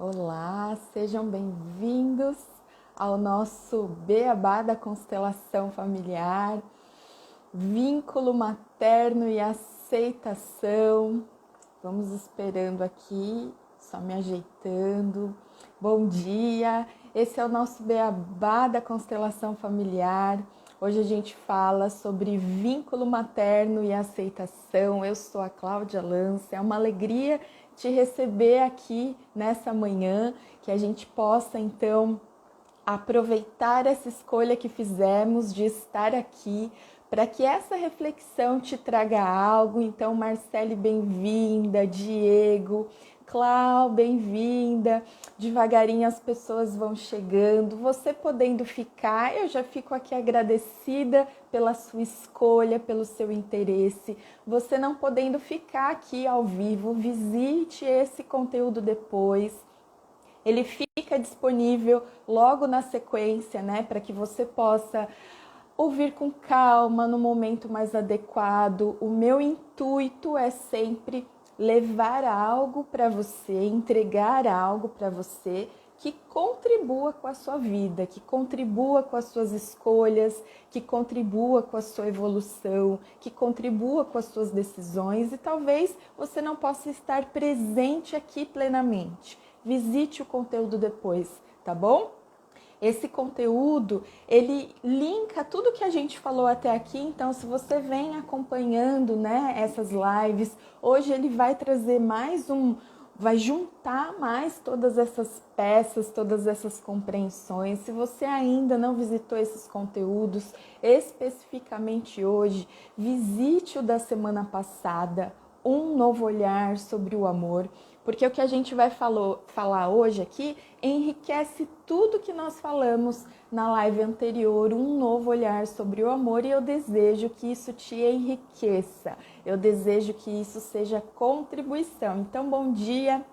Olá, sejam bem-vindos ao nosso Beabá da Constelação Familiar, vínculo materno e aceitação. Vamos esperando aqui, só me ajeitando. Bom dia, esse é o nosso Beabá da Constelação Familiar. Hoje a gente fala sobre vínculo materno e aceitação. Eu sou a Cláudia Lance, é uma alegria te receber aqui nessa manhã, que a gente possa então aproveitar essa escolha que fizemos de estar aqui, para que essa reflexão te traga algo. Então, Marcele, bem-vinda, Diego, Clau, bem-vinda. Devagarinho as pessoas vão chegando, você podendo ficar, eu já fico aqui agradecida pela sua escolha, pelo seu interesse. Você não podendo ficar aqui ao vivo, visite esse conteúdo depois. Ele fica disponível logo na sequência, né, para que você possa ouvir com calma, no momento mais adequado. O meu intuito é sempre levar algo para você, entregar algo para você que contribua com a sua vida, que contribua com as suas escolhas, que contribua com a sua evolução, que contribua com as suas decisões, e talvez você não possa estar presente aqui plenamente. Visite o conteúdo depois, tá bom? Esse conteúdo, ele linka tudo que a gente falou até aqui, então se você vem acompanhando, né, essas lives, hoje ele vai trazer vai juntar mais todas essas peças, todas essas compreensões. Se você ainda não visitou esses conteúdos, especificamente hoje, visite o da semana passada, Um Novo Olhar sobre o Amor, porque o que a gente vai falar hoje aqui enriquece tudo que nós falamos na live anterior, Um Novo Olhar sobre o Amor, e eu desejo que isso te enriqueça, eu desejo que isso seja contribuição. Então, bom dia,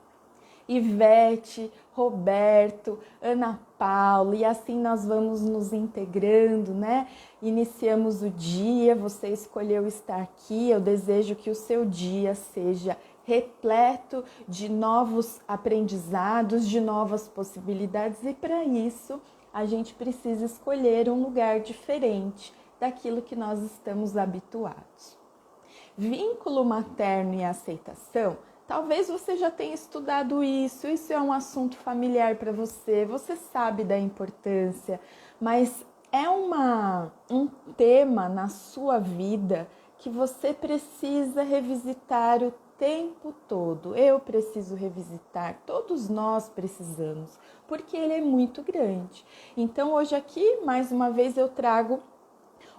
Ivete, Roberto, Ana Paula, e assim nós vamos nos integrando, né? Iniciamos o dia, você escolheu estar aqui, eu desejo que o seu dia seja repleto de novos aprendizados, de novas possibilidades, e para isso a gente precisa escolher um lugar diferente daquilo que nós estamos habituados. Vínculo materno e aceitação, talvez você já tenha estudado isso é um assunto familiar para você, você sabe da importância, mas é um tema na sua vida que você precisa revisitar o tempo todo. Eu preciso revisitar, todos nós precisamos, porque ele é muito grande. Então hoje aqui, mais uma vez, eu trago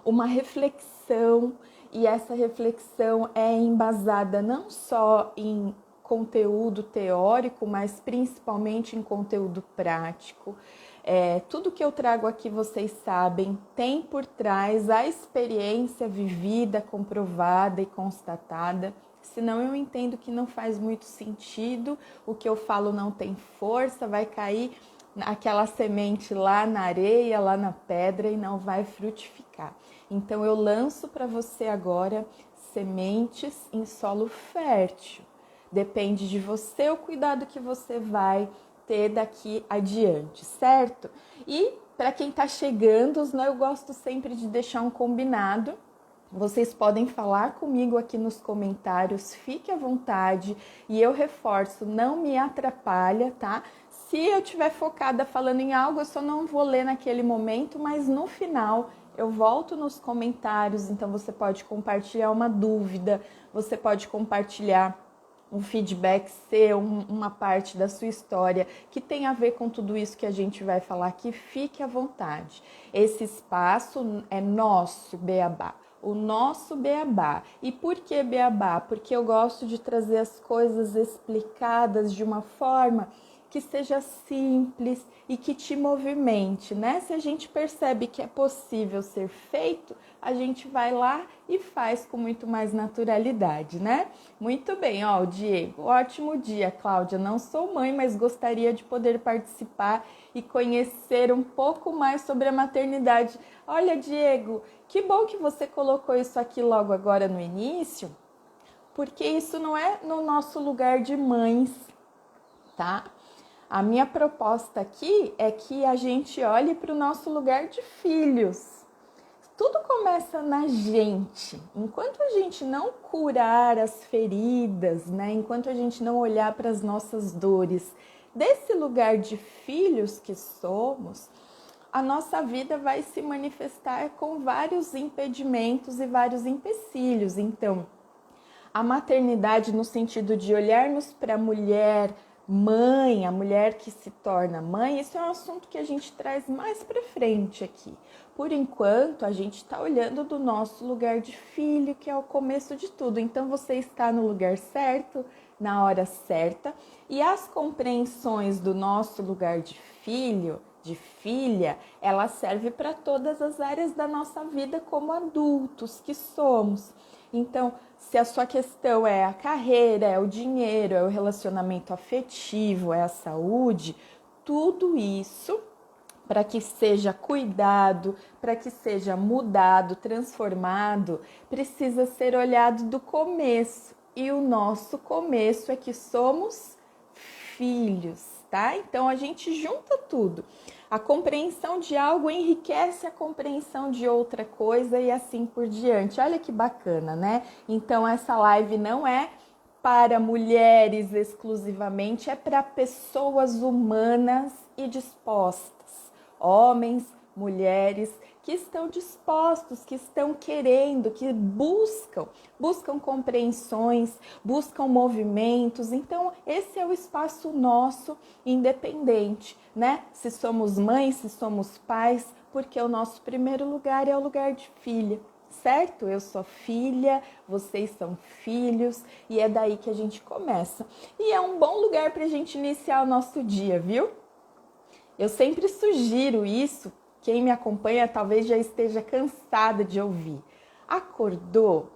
uma reflexão, e essa reflexão é embasada não só em conteúdo teórico, mas principalmente em conteúdo prático. Tudo que eu trago aqui, vocês sabem, tem por trás a experiência vivida, comprovada e constatada. Senão eu entendo que não faz muito sentido, o que eu falo não tem força, vai cair aquela semente lá na areia, lá na pedra, e não vai frutificar. Então eu lanço para você agora sementes em solo fértil. Depende de você o cuidado que você vai ter daqui adiante, certo? E para quem está chegando, eu gosto sempre de deixar um combinado. Vocês podem falar comigo aqui nos comentários, fique à vontade, e eu reforço, não me atrapalha, tá? Se eu estiver focada falando em algo, eu só não vou ler naquele momento, mas no final eu volto nos comentários, então você pode compartilhar uma dúvida, você pode compartilhar um feedback seu, uma parte da sua história que tem a ver com tudo isso que a gente vai falar aqui, fique à vontade. Esse espaço é nosso, Beabá. O nosso Beabá. E por que Beabá? Porque eu gosto de trazer as coisas explicadas de uma forma que seja simples e que te movimente, né? Se a gente percebe que é possível ser feito, a gente vai lá e faz com muito mais naturalidade, né? Muito bem, ó, o Diego, ótimo dia, Cláudia. Não sou mãe, mas gostaria de poder participar e conhecer um pouco mais sobre a maternidade. Olha, Diego, que bom que você colocou isso aqui logo agora no início, porque isso não é no nosso lugar de mães, tá? A minha proposta aqui é que a gente olhe para o nosso lugar de filhos. Tudo começa na gente. Enquanto a gente não curar as feridas, né? Enquanto a gente não olhar para as nossas dores, desse lugar de filhos que somos, a nossa vida vai se manifestar com vários impedimentos e vários empecilhos. Então, a maternidade no sentido de olharmos para a mulher mãe, a mulher que se torna mãe, isso é um assunto que a gente traz mais para frente aqui. Por enquanto, a gente está olhando do nosso lugar de filho, que é o começo de tudo. Então, você está no lugar certo, na hora certa, e as compreensões do nosso lugar de filho, de filha, ela serve para todas as áreas da nossa vida como adultos que somos. Então, se a sua questão é a carreira, é o dinheiro, é o relacionamento afetivo, é a saúde, tudo isso, para que seja cuidado, para que seja mudado, transformado, precisa ser olhado do começo. E o nosso começo é que somos filhos, tá? Então a gente junta tudo. A compreensão de algo enriquece a compreensão de outra coisa e assim por diante. Olha que bacana, né? Então essa live não é para mulheres exclusivamente, é para pessoas humanas e dispostas. Homens, mulheres que estão dispostos, que estão querendo, que buscam compreensões, buscam movimentos. Então, esse é o espaço nosso independente, né? Se somos mães, se somos pais, porque o nosso primeiro lugar é o lugar de filha, certo? Eu sou filha, vocês são filhos e é daí que a gente começa. E é um bom lugar para a gente iniciar o nosso dia, viu? Eu sempre sugiro isso. Quem me acompanha talvez já esteja cansada de ouvir. Acordou?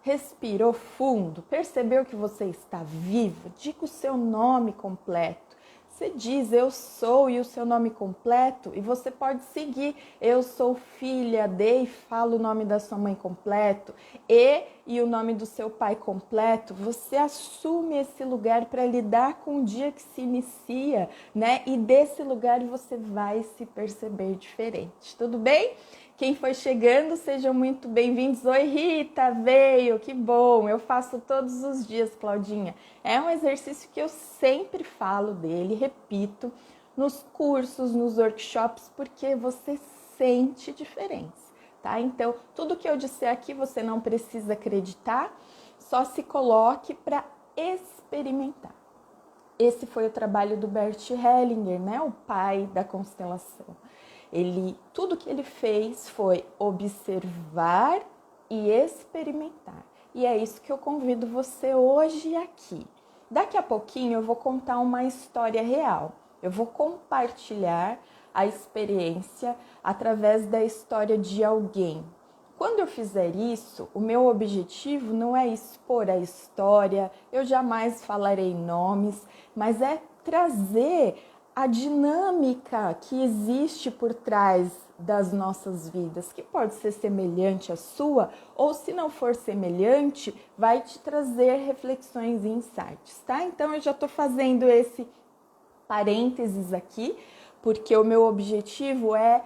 Respirou fundo? Percebeu que você está vivo? Diga o seu nome completo. Você diz eu sou e o seu nome completo e você pode seguir. Eu sou filha de e fala o nome da sua mãe completo e o nome do seu pai completo. Você assume esse lugar para lidar com o dia que se inicia, né? E desse lugar você vai se perceber diferente. Tudo bem? Quem foi chegando, sejam muito bem-vindos. Oi, Rita, veio, que bom. Eu faço todos os dias, Claudinha. É um exercício que eu sempre falo dele, repito, nos cursos, nos workshops, porque você sente diferença, tá? Então, tudo que eu disser aqui você não precisa acreditar, só se coloque para experimentar. Esse foi o trabalho do Bert Hellinger, né? O pai da constelação. Tudo que ele fez foi observar e experimentar. E é isso que eu convido você hoje aqui. Daqui a pouquinho eu vou contar uma história real. Eu vou compartilhar a experiência através da história de alguém. Quando eu fizer isso, o meu objetivo não é expor a história, eu jamais falarei nomes, mas é trazer a dinâmica que existe por trás das nossas vidas, que pode ser semelhante à sua, ou se não for semelhante, vai te trazer reflexões e insights, tá? Então eu já estou fazendo esse parênteses aqui, porque o meu objetivo é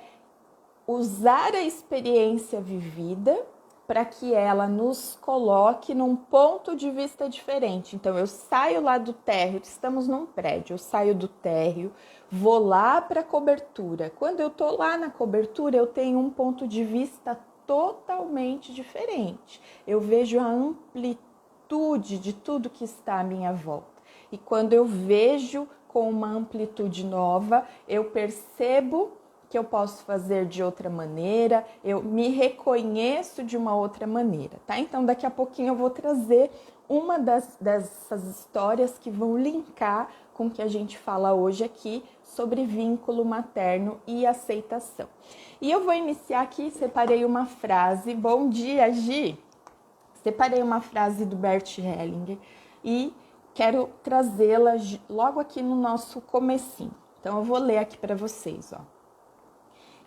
usar a experiência vivida para que ela nos coloque num ponto de vista diferente. Então, eu saio lá do térreo, estamos num prédio, eu saio do térreo, vou lá para a cobertura. Quando eu tô lá na cobertura, eu tenho um ponto de vista totalmente diferente. Eu vejo a amplitude de tudo que está à minha volta. E quando eu vejo com uma amplitude nova, eu percebo que eu posso fazer de outra maneira, eu me reconheço de uma outra maneira, tá? Então, daqui a pouquinho eu vou trazer uma dessas histórias que vão linkar com o que a gente fala hoje aqui sobre vínculo materno e aceitação. E eu vou iniciar aqui, separei uma frase. Bom dia, Gi! Separei uma frase do Bert Hellinger e quero trazê-la logo aqui no nosso comecinho. Então, eu vou ler aqui para vocês, ó.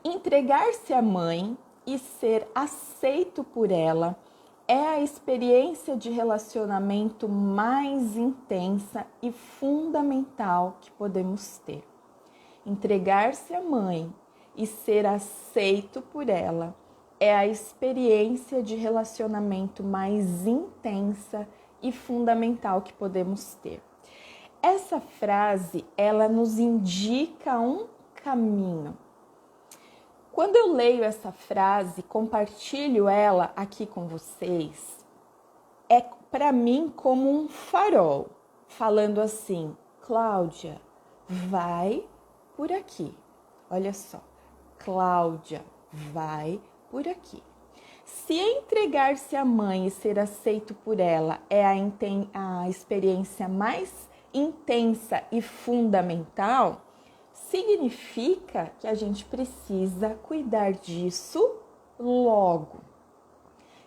Entregar-se à mãe e ser aceito por ela é a experiência de relacionamento mais intensa e fundamental que podemos ter. Entregar-se à mãe e ser aceito por ela é a experiência de relacionamento mais intensa e fundamental que podemos ter. Essa frase, ela nos indica um caminho. Quando eu leio essa frase, compartilho ela aqui com vocês, é para mim como um farol, falando assim: Cláudia, vai por aqui. Olha só, Cláudia, vai por aqui. Se entregar-se à mãe e ser aceito por ela é a experiência mais intensa e fundamental, significa que a gente precisa cuidar disso logo.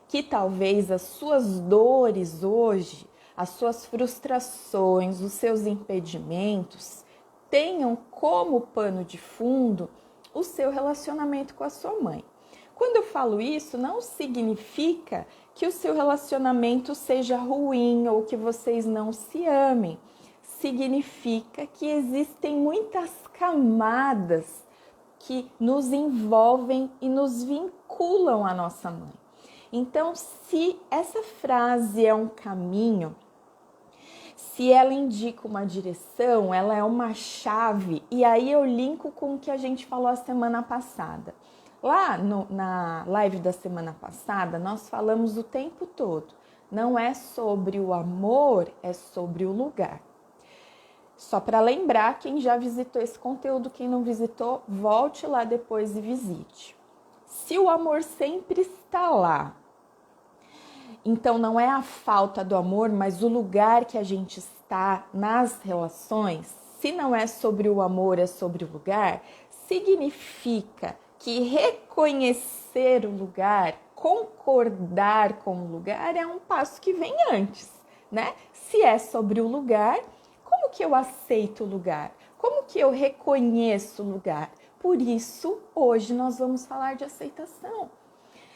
Que talvez as suas dores hoje, as suas frustrações, os seus impedimentos tenham como pano de fundo o seu relacionamento com a sua mãe. Quando eu falo isso, não significa que o seu relacionamento seja ruim ou que vocês não se amem. Significa que existem muitas camadas que nos envolvem e nos vinculam à nossa mãe. Então, se essa frase é um caminho, se ela indica uma direção, ela é uma chave, e aí eu linko com o que a gente falou a semana passada. Lá na live da semana passada, nós falamos o tempo todo, não é sobre o amor, é sobre o lugar. Só para lembrar, quem já visitou esse conteúdo, quem não visitou, volte lá depois e visite. Se o amor sempre está lá, então não é a falta do amor, mas o lugar que a gente está nas relações, se não é sobre o amor, é sobre o lugar, significa que reconhecer o lugar, concordar com o lugar é um passo que vem antes, né? Se é sobre o lugar, como que eu aceito o lugar? Como que eu reconheço o lugar? Por isso, hoje nós vamos falar de aceitação.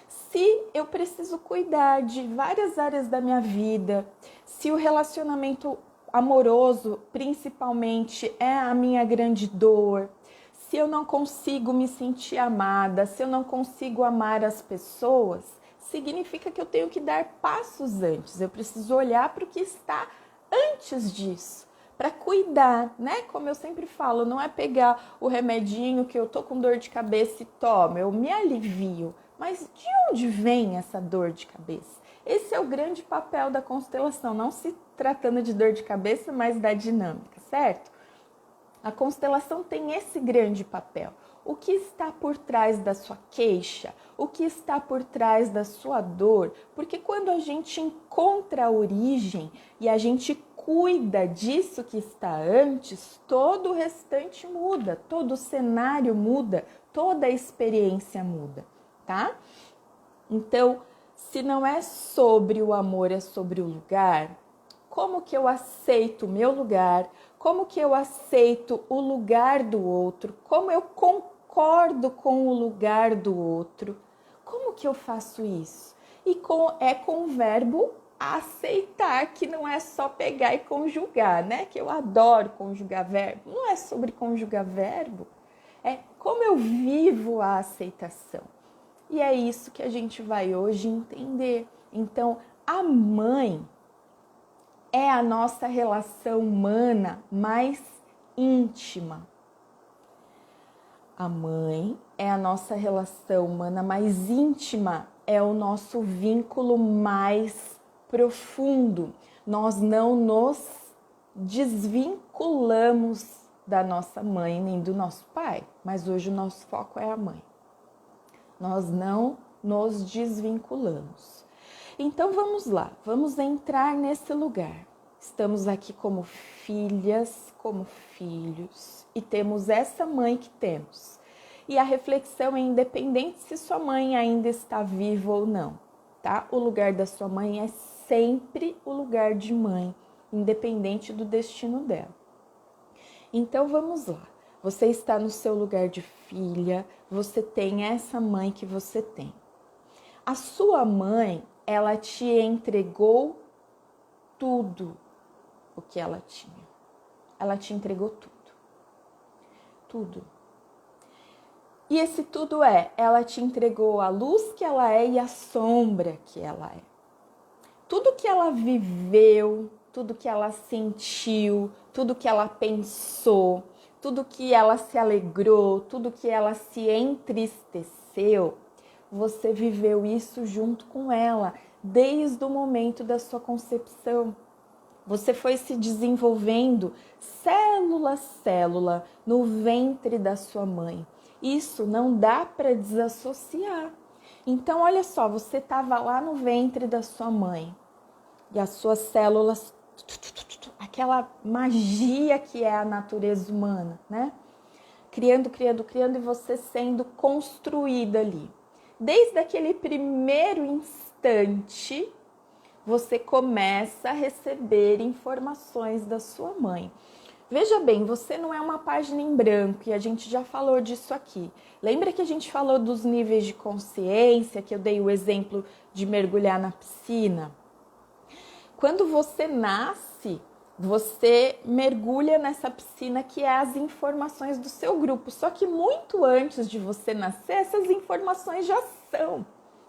Se eu preciso cuidar de várias áreas da minha vida, se o relacionamento amoroso, principalmente, é a minha grande dor, se eu não consigo me sentir amada, se eu não consigo amar as pessoas, significa que eu tenho que dar passos antes. Eu preciso olhar para o que está antes disso, para cuidar, né? Como eu sempre falo, não é pegar o remedinho que eu tô com dor de cabeça e tomo, eu me alivio. Mas de onde vem essa dor de cabeça? Esse é o grande papel da constelação, não se tratando de dor de cabeça, mas da dinâmica, certo? A constelação tem esse grande papel. O que está por trás da sua queixa? O que está por trás da sua dor? Porque quando a gente encontra a origem e a gente cuida disso que está antes, todo o restante muda, todo o cenário muda, toda a experiência muda, tá? Então, se não é sobre o amor, é sobre o lugar, como que eu aceito o meu lugar? Como que eu aceito o lugar do outro? Como eu concordo com o lugar do outro? Como que eu faço isso? E com o verbo aceitar, que não é só pegar e conjugar, né? Que eu adoro conjugar verbo. Não é sobre conjugar verbo, é como eu vivo a aceitação. E é isso que a gente vai hoje entender. Então, a mãe é a nossa relação humana mais íntima. A mãe é a nossa relação humana mais íntima, é o nosso vínculo mais profundo. Nós não nos desvinculamos da nossa mãe nem do nosso pai, mas hoje o nosso foco é a mãe. Nós não nos desvinculamos. Então vamos lá, vamos entrar nesse lugar. Estamos aqui como filhas, como filhos e temos essa mãe que temos. E a reflexão é independente se sua mãe ainda está viva ou não, tá? O lugar da sua mãe é sempre o lugar de mãe, independente do destino dela. Então vamos lá. Você está no seu lugar de filha, você tem essa mãe que você tem. A sua mãe ela te entregou tudo o que ela tinha. Ela te entregou tudo. Tudo. E esse tudo ela te entregou a luz que ela é e a sombra que ela é. Tudo que ela viveu, tudo que ela sentiu, tudo que ela pensou, tudo que ela se alegrou, tudo que ela se entristeceu, você viveu isso junto com ela, desde o momento da sua concepção. Você foi se desenvolvendo célula a célula no ventre da sua mãe. Isso não dá para desassociar. Então, olha só, você estava lá no ventre da sua mãe e as suas células, aquela magia que é a natureza humana, né? Criando, criando, criando e você sendo construída ali. Desde aquele primeiro instante, você começa a receber informações da sua mãe. Veja bem, você não é uma página em branco e a gente já falou disso aqui. Lembra que a gente falou dos níveis de consciência, que eu dei o exemplo de mergulhar na piscina? Quando você nasce, você mergulha nessa piscina que é as informações do seu grupo. Só que muito antes de você nascer, essas informações já são.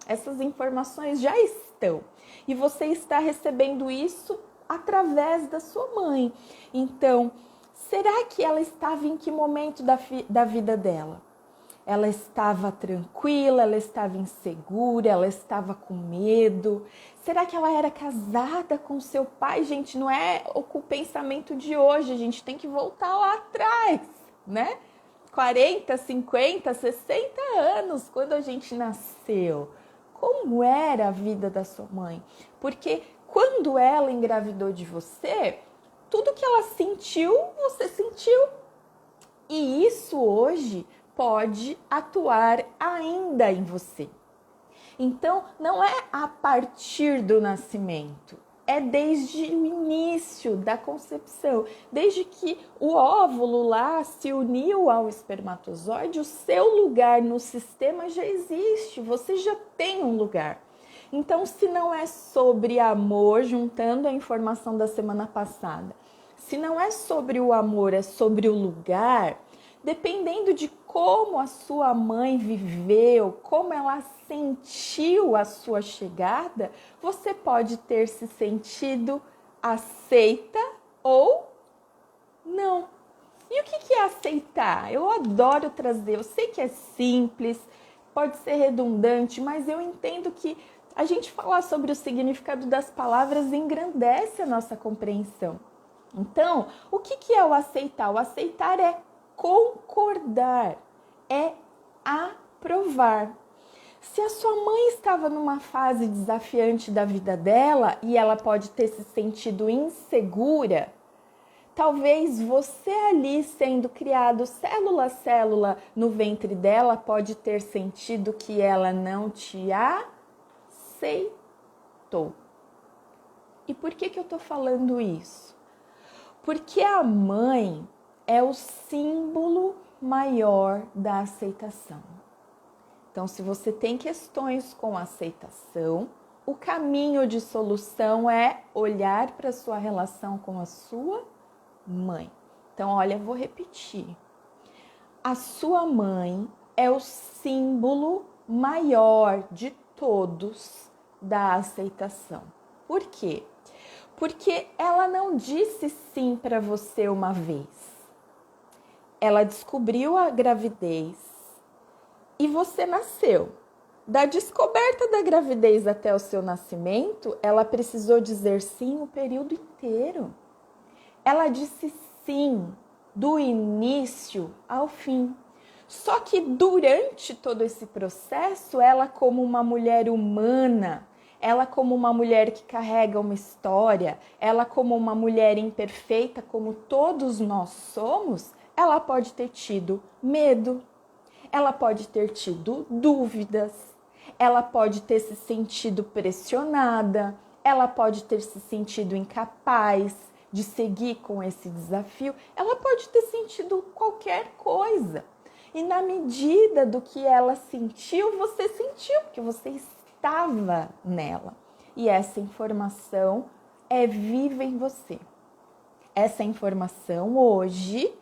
Essas informações já estão. E você está recebendo isso através da sua mãe. Então, será que ela estava em que momento da vida dela? Ela estava tranquila, ela estava insegura, ela estava com medo. Será que ela era casada com seu pai? Gente, não é o pensamento de hoje, a gente tem que voltar lá atrás, né? 40, 50, 60 anos, quando a gente nasceu. Como era a vida da sua mãe? Porque quando ela engravidou de você, tudo que ela sentiu, você sentiu. E isso hoje pode atuar ainda em você. Então, não é a partir do nascimento, é desde o início da concepção. Desde que o óvulo lá se uniu ao espermatozoide, o seu lugar no sistema já existe, você já tem um lugar. Então, se não é sobre amor, juntando a informação da semana passada, se não é sobre o amor, é sobre o lugar, dependendo de como a sua mãe viveu, como ela sentiu a sua chegada, você pode ter se sentido aceita ou não. E o que é aceitar? Eu adoro trazer, eu sei que é simples, pode ser redundante, mas eu entendo que a gente falar sobre o significado das palavras engrandece a nossa compreensão. Então, o que é o aceitar? O aceitar é concordar, é aprovar. Se a sua mãe estava numa fase desafiante da vida dela e ela pode ter se sentido insegura, talvez você ali sendo criado célula a célula no ventre dela pode ter sentido que ela não te aceitou. E por que eu estou falando isso? Porque a mãe é o símbolo maior da aceitação. Então, se você tem questões com aceitação, o caminho de solução é olhar para a sua relação com a sua mãe. Então, olha, eu vou repetir. A sua mãe é o símbolo maior de todos da aceitação. Por quê? Porque ela não disse sim para você uma vez. Ela descobriu a gravidez e você nasceu. Da descoberta da gravidez até o seu nascimento, ela precisou dizer sim o período inteiro. Ela disse sim do início ao fim. Só que durante todo esse processo, ela como uma mulher humana, ela como uma mulher que carrega uma história, ela como uma mulher imperfeita, como todos nós somos, ela pode ter tido medo, ela pode ter tido dúvidas, ela pode ter se sentido pressionada, ela pode ter se sentido incapaz de seguir com esse desafio, ela pode ter sentido qualquer coisa. E na medida do que ela sentiu, você sentiu, porque você estava nela. e essa informação é viva em você. Essa informação hoje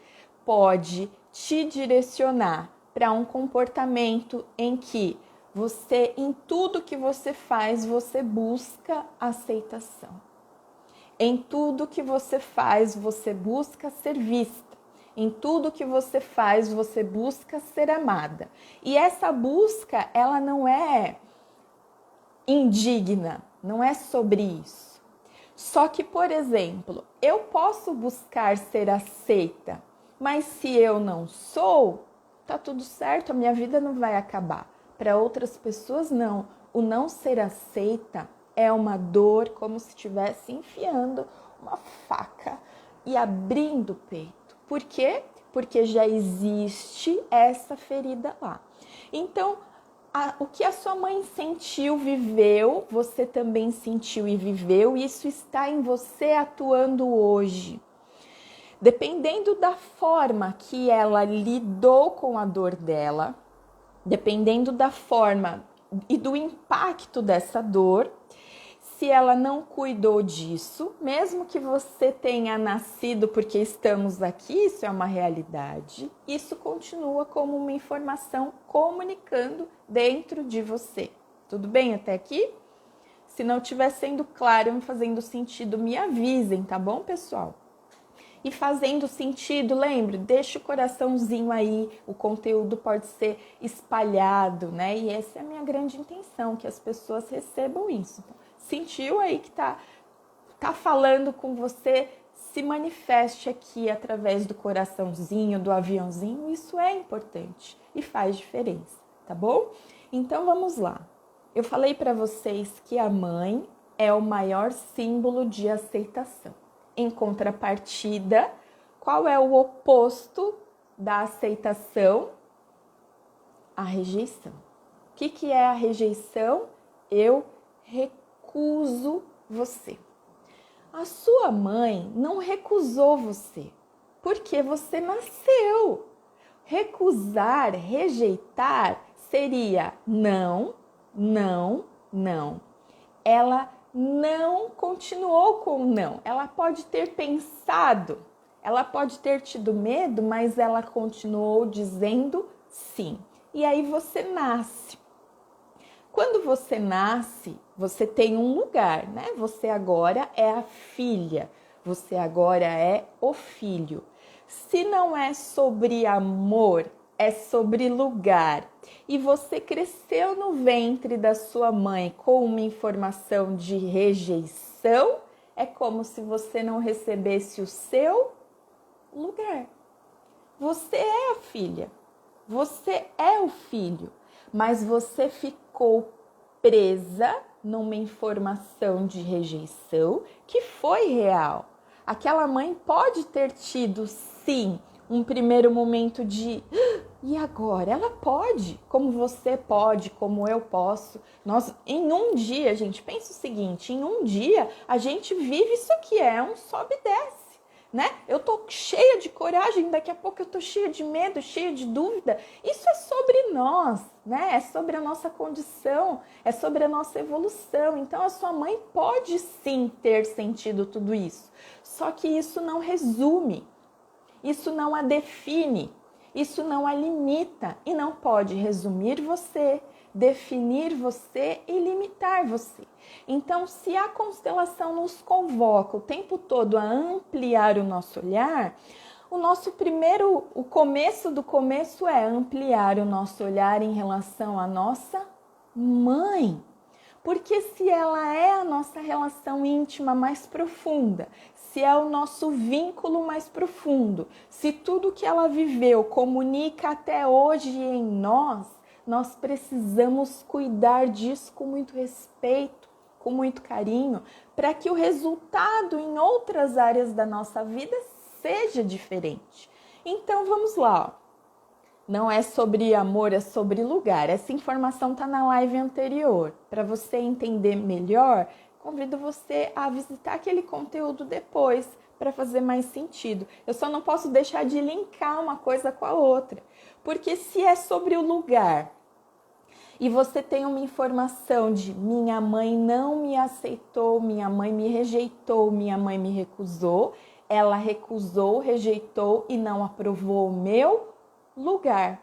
pode te direcionar para um comportamento em que você, em tudo que você faz, você busca aceitação. Em tudo que você faz, você busca ser vista. Em tudo que você faz, você busca ser amada. E essa busca, ela não é indigna, não é sobre isso. Só que, por exemplo, eu posso buscar ser aceita, mas se eu não sou, tá tudo certo, a minha vida não vai acabar. Para outras pessoas, não. O não ser aceita é uma dor como se estivesse enfiando uma faca e abrindo o peito. Por quê? Porque já existe essa ferida lá. Então, o que a sua mãe sentiu, viveu, você também sentiu e viveu, isso está em você atuando hoje. Dependendo da forma que ela lidou com a dor dela, dependendo da forma e do impacto dessa dor, se ela não cuidou disso, mesmo que você tenha nascido porque estamos aqui, isso é uma realidade, isso continua como uma informação comunicando dentro de você. Tudo bem até aqui? Se não estiver sendo claro, fazendo sentido, me avisem, tá bom, pessoal? E fazendo sentido, lembre, deixa o coraçãozinho aí, o conteúdo pode ser espalhado, né? E essa é a minha grande intenção, que as pessoas recebam isso. Sentiu aí que tá falando com você, se manifeste aqui através do coraçãozinho, do aviãozinho, isso é importante e faz diferença, tá bom? Então vamos lá. Eu falei para vocês que a mãe é o maior símbolo de aceitação. Em contrapartida, qual é o oposto da aceitação? A rejeição. O que é a rejeição? Eu recuso você. A sua mãe não recusou você, porque você nasceu. Recusar, rejeitar seria não, não, não. Ela não continuou com não. Ela pode ter pensado, ela pode ter tido medo, mas ela continuou dizendo sim. E aí você nasce. Quando você nasce, você tem um lugar, né? Você agora é a filha, você agora é o filho. Se não é sobre amor, é sobre lugar. E você cresceu no ventre da sua mãe com uma informação de rejeição, é como se você não recebesse o seu lugar. Você é a filha, você é o filho, mas você ficou presa numa informação de rejeição que foi real. Aquela mãe pode ter tido, sim, um primeiro momento de e agora? Ela pode, como você pode, como eu posso. Nós, em um dia, gente, pensa o seguinte, em um dia a gente vive isso aqui, é um sobe e desce, né? Eu tô cheia de coragem, daqui a pouco eu tô cheia de medo, cheia de dúvida. Isso é sobre nós, né? É sobre a nossa condição, é sobre a nossa evolução. Então a sua mãe pode sim ter sentido tudo isso. Só que isso não resume, isso não a define. Isso não a limita e não pode resumir você, definir você e limitar você. Então, se a constelação nos convoca o tempo todo a ampliar o nosso olhar, o começo do começo é ampliar o nosso olhar em relação à nossa mãe. Porque se ela é a nossa relação íntima mais profunda, se é o nosso vínculo mais profundo, se tudo que ela viveu comunica até hoje em nós, nós precisamos cuidar disso com muito respeito, com muito carinho, para que o resultado em outras áreas da nossa vida seja diferente. Então vamos lá, ó. Não é sobre amor, é sobre lugar. Essa informação está na live anterior. Para você entender melhor, convido você a visitar aquele conteúdo depois para fazer mais sentido. Eu só não posso deixar de linkar uma coisa com a outra. Porque se é sobre o lugar e você tem uma informação de minha mãe não me aceitou, minha mãe me rejeitou, minha mãe me recusou, ela recusou, rejeitou e não aprovou o meu lugar.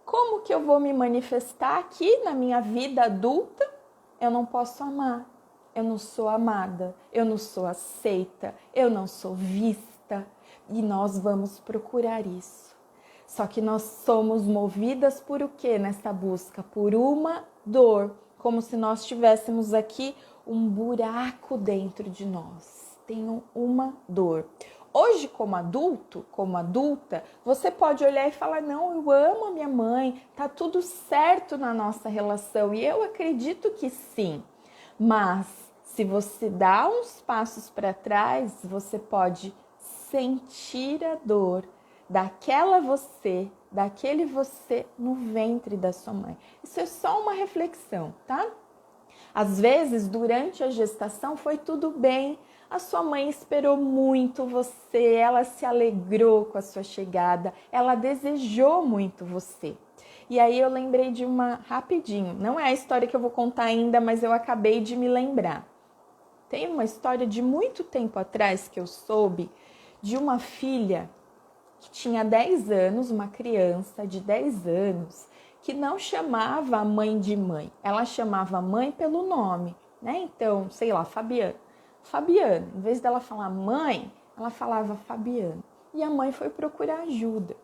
Como que eu vou me manifestar aqui na minha vida adulta? Eu não posso amar, eu não sou amada, eu não sou aceita, eu não sou vista e nós vamos procurar isso. Só que nós somos movidas por o que nessa busca? Por uma dor, como se nós tivéssemos aqui um buraco dentro de nós. Tenho uma dor. Hoje, como adulto, como adulta, você pode olhar e falar, não, eu amo a minha mãe, tá tudo certo na nossa relação. E eu acredito que sim. Mas, se você dá uns passos para trás, você pode sentir a dor daquele você no ventre da sua mãe. Isso é só uma reflexão, tá? Às vezes, durante a gestação, foi tudo bem. A sua mãe esperou muito você, ela se alegrou com a sua chegada, ela desejou muito você. E aí eu lembrei de uma rapidinho, não é a história que eu vou contar ainda, mas eu acabei de me lembrar. Tem uma história de muito tempo atrás que eu soube de uma filha que tinha 10 anos, uma criança de 10 anos, que não chamava a mãe de mãe, ela chamava a mãe pelo nome, né? Então, sei lá, Fabiana. Fabiana, em vez dela falar mãe, ela falava Fabiana. E a mãe foi procurar ajuda,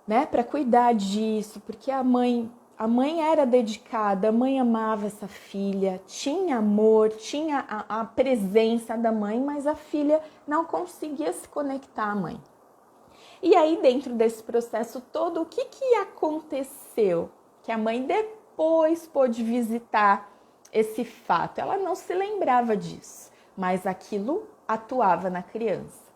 né, para cuidar disso, porque a mãe era dedicada, a mãe amava essa filha, tinha amor, tinha a presença da mãe, mas a filha não conseguia se conectar à mãe. E aí, dentro desse processo todo, o que aconteceu? Que a mãe depois pôde visitar esse fato. Ela não se lembrava disso, mas aquilo atuava na criança.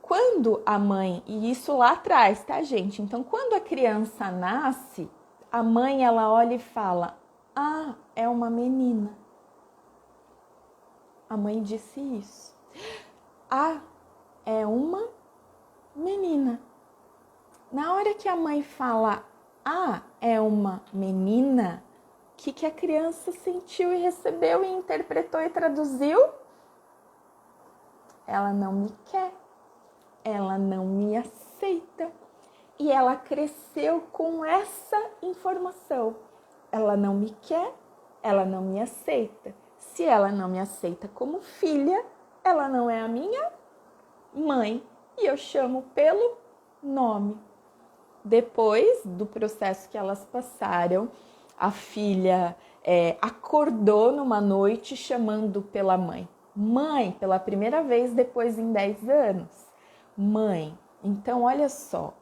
Quando a mãe, e isso lá atrás, tá, gente? Então, quando a criança nasce, a mãe, ela olha e fala, ah, é uma menina. A mãe disse isso. Ah, é uma menina. Na hora que a mãe fala, ah, é uma menina, o que a criança sentiu e recebeu e interpretou e traduziu? Ela não me quer, ela não me aceita. E ela cresceu com essa informação. Ela não me quer, ela não me aceita. Se ela não me aceita como filha, ela não é a minha mãe. E eu chamo pelo nome. Depois do processo que elas passaram, a filha acordou numa noite chamando pela mãe. Mãe, pela primeira vez depois em 10 anos. Mãe. Então, olha só,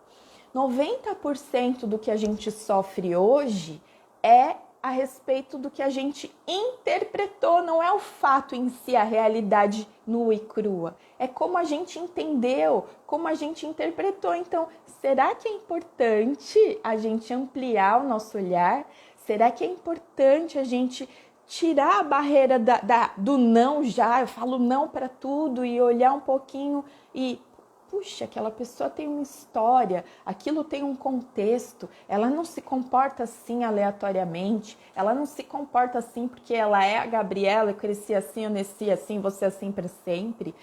90% do que a gente sofre hoje é a respeito do que a gente interpretou, não é o fato em si, a realidade nua e crua. É como a gente entendeu, como a gente interpretou. Então, será que é importante a gente ampliar o nosso olhar? Será que é importante a gente tirar a barreira do não já? Eu falo não para tudo e olhar um pouquinho e... puxa, aquela pessoa tem uma história, aquilo tem um contexto, ela não se comporta assim aleatoriamente, ela não se comporta assim porque ela é a Gabriela, eu cresci assim, eu nasci assim, você assim para sempre.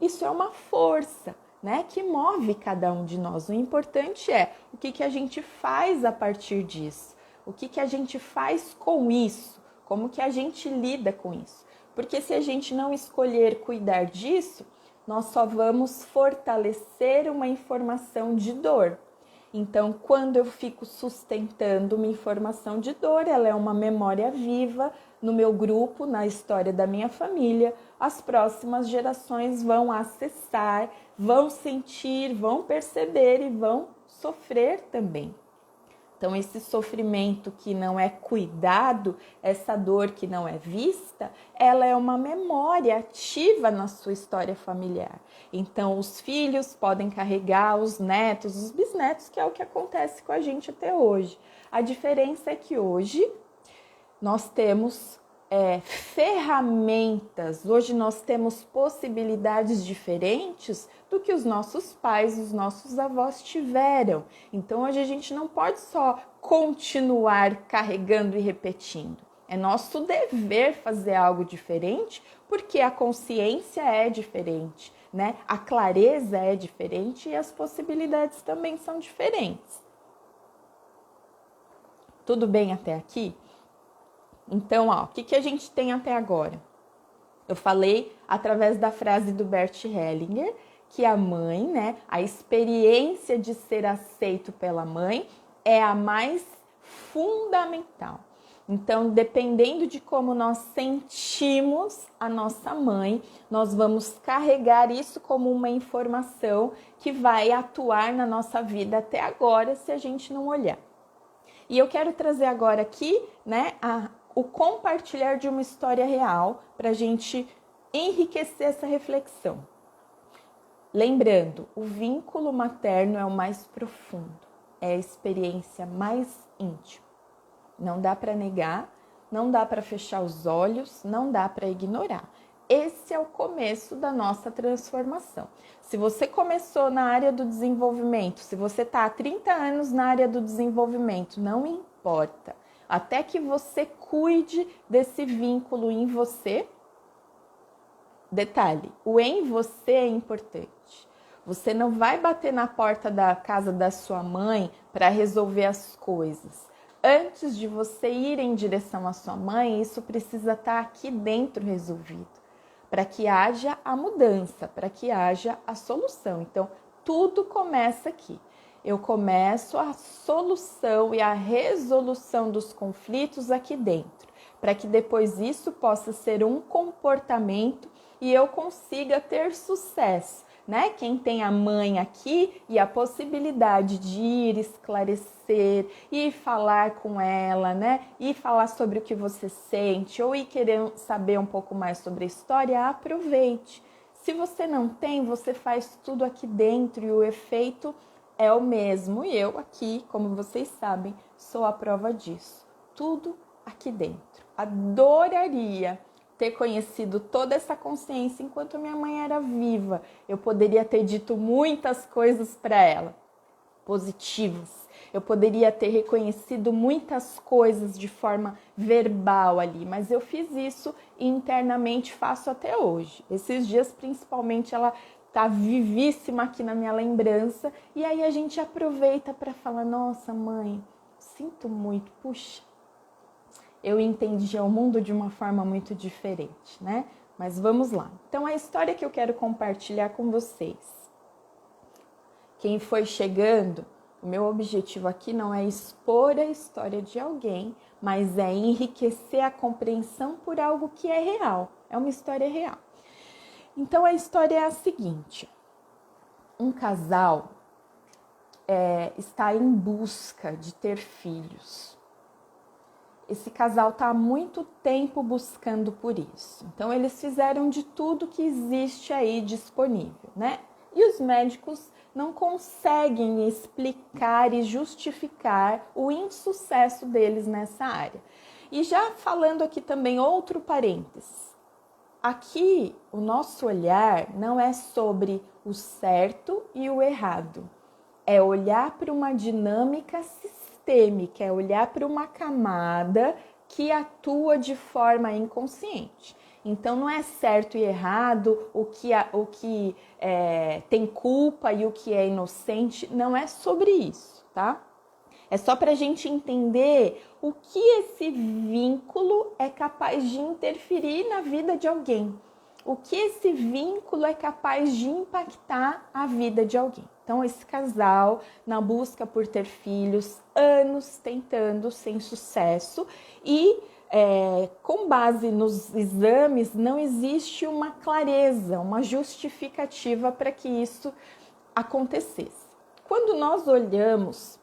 Isso é uma força, né, que move cada um de nós. O importante é o que a gente faz a partir disso, o que a gente faz com isso, como que a gente lida com isso. Porque se a gente não escolher cuidar disso, nós só vamos fortalecer uma informação de dor. Então, quando eu fico sustentando uma informação de dor, ela é uma memória viva no meu grupo, na história da minha família. As próximas gerações vão acessar, vão sentir, vão perceber e vão sofrer também. Então, esse sofrimento que não é cuidado, essa dor que não é vista, ela é uma memória ativa na sua história familiar. Então, os filhos podem carregar os netos, os bisnetos, que é o que acontece com a gente até hoje. A diferença é que hoje nós temos ferramentas, hoje nós temos possibilidades diferentes do que os nossos pais, os nossos avós tiveram. Então hoje a gente não pode só continuar carregando e repetindo. É nosso dever fazer algo diferente, porque a consciência é diferente, né? A clareza é diferente e as possibilidades também são diferentes. Tudo bem até aqui? Então, o que a gente tem até agora? Eu falei através da frase do Bert Hellinger, que a mãe, né, a experiência de ser aceito pela mãe é a mais fundamental. Então, dependendo de como nós sentimos a nossa mãe, nós vamos carregar isso como uma informação que vai atuar na nossa vida até agora, se a gente não olhar. E eu quero trazer agora aqui, né, o compartilhar de uma história real para a gente enriquecer essa reflexão. Lembrando, o vínculo materno é o mais profundo, é a experiência mais íntima. Não dá para negar, não dá para fechar os olhos, não dá para ignorar. Esse é o começo da nossa transformação. Se você começou na área do desenvolvimento, se você está há 30 anos na área do desenvolvimento, não importa. Até que você cuide desse vínculo em você. Detalhe, o em você é importante. Você não vai bater na porta da casa da sua mãe para resolver as coisas. Antes de você ir em direção à sua mãe, isso precisa estar aqui dentro resolvido, para que haja a mudança, para que haja a solução. Então, tudo começa aqui. Eu começo a solução e a resolução dos conflitos aqui dentro, para que depois isso possa ser um comportamento e eu consiga ter sucesso, né? Quem tem a mãe aqui e a possibilidade de ir esclarecer e falar com ela, né? E falar sobre o que você sente ou ir querer saber um pouco mais sobre a história, aproveite. Se você não tem, você faz tudo aqui dentro e o efeito é o mesmo. E eu aqui, como vocês sabem, sou a prova disso. Tudo aqui dentro. Adoraria ter conhecido toda essa consciência enquanto minha mãe era viva. Eu poderia ter dito muitas coisas para ela, positivas. Eu poderia ter reconhecido muitas coisas de forma verbal ali, mas eu fiz isso e internamente faço até hoje. Esses dias, principalmente, ela tá vivíssima aqui na minha lembrança e aí a gente aproveita para falar: nossa, mãe, sinto muito, puxa, eu entendi o mundo de uma forma muito diferente, né? Mas vamos lá. Então, a história que eu quero compartilhar com vocês. Quem foi chegando, o meu objetivo aqui não é expor a história de alguém, mas é enriquecer a compreensão por algo que é real. É uma história real. Então, a história é a seguinte. Um casal está em busca de ter filhos. Esse casal está há muito tempo buscando por isso. Então, eles fizeram de tudo que existe aí disponível, né? E os médicos não conseguem explicar e justificar o insucesso deles nessa área. E já falando aqui também outro parênteses. Aqui, o nosso olhar não é sobre o certo e o errado. É olhar para uma dinâmica sistêmica, é olhar para uma camada que atua de forma inconsciente. Então, não é certo e errado, o que tem culpa e o que é inocente, não é sobre isso, tá? É só para a gente entender o que esse vínculo é capaz de interferir na vida de alguém. O que esse vínculo é capaz de impactar a vida de alguém. Então, esse casal, na busca por ter filhos, anos tentando, sem sucesso, e com base nos exames, não existe uma clareza, uma justificativa para que isso acontecesse. Quando nós olhamos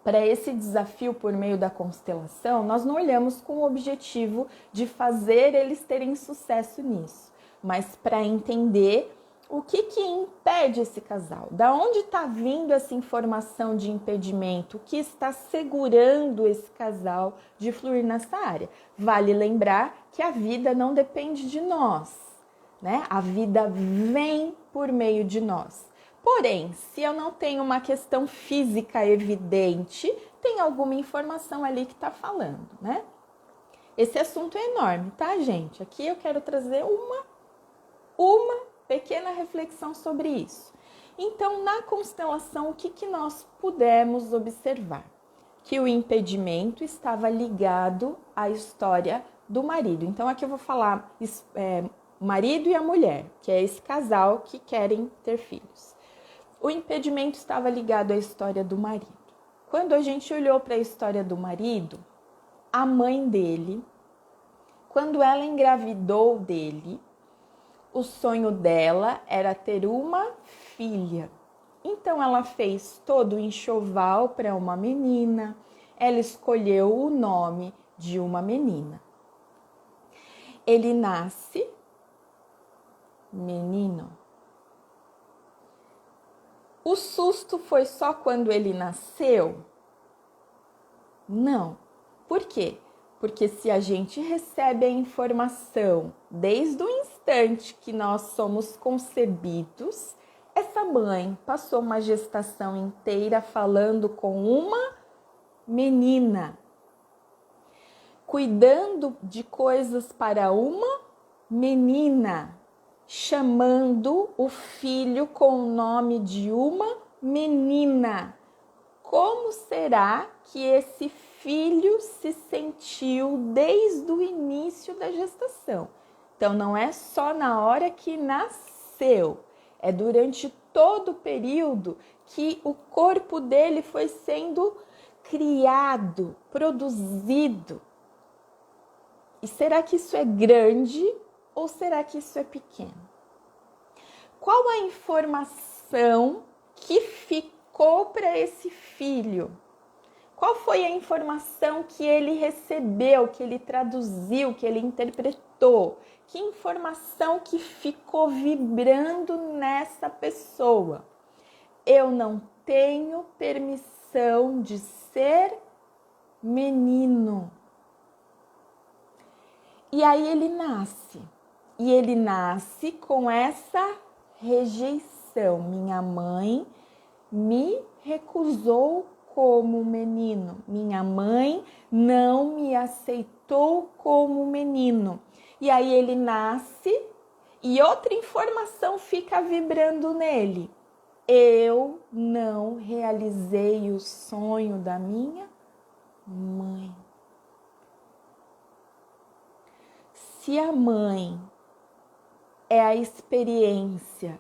para esse desafio por meio da constelação, nós não olhamos com o objetivo de fazer eles terem sucesso nisso, mas para entender O que impede esse casal? Da onde está vindo essa informação de impedimento? O que está segurando esse casal de fluir nessa área? Vale lembrar que a vida não depende de nós, né? A vida vem por meio de nós. Porém, se eu não tenho uma questão física evidente, tem alguma informação ali que está falando, né? Esse assunto é enorme, tá, gente? Aqui eu quero trazer uma pequena reflexão sobre isso. Então, na constelação, o que nós pudemos observar? Que o impedimento estava ligado à história do marido. Então, aqui eu vou falar o marido e a mulher, que é esse casal que querem ter filhos. O impedimento estava ligado à história do marido. Quando a gente olhou para a história do marido, a mãe dele, quando ela engravidou dele, o sonho dela era ter uma filha. Então ela fez todo o enxoval para uma menina, ela escolheu o nome de uma menina. Ele nasce menino. O susto foi só quando ele nasceu? Não. Por quê? Porque se a gente recebe a informação desde o instante que nós somos concebidos, essa mãe passou uma gestação inteira falando com uma menina, cuidando de coisas para uma menina, chamando o filho com o nome de uma menina. Como será que esse filho se sentiu desde o início da gestação? Então, não é só na hora que nasceu, é durante todo o período que o corpo dele foi sendo criado, produzido. E será que isso é grande ou será que isso é pequeno? Qual a informação que ficou para esse filho? Qual foi a informação que ele recebeu, que ele traduziu, que ele interpretou? Que informação que ficou vibrando nessa pessoa? Eu não tenho permissão de ser menino. E aí ele nasce. E ele nasce com essa rejeição. Minha mãe me recusou como menino. Minha mãe não me aceitou como menino. E aí ele nasce e outra informação fica vibrando nele. Eu não realizei o sonho da minha mãe. Se a mãe é a experiência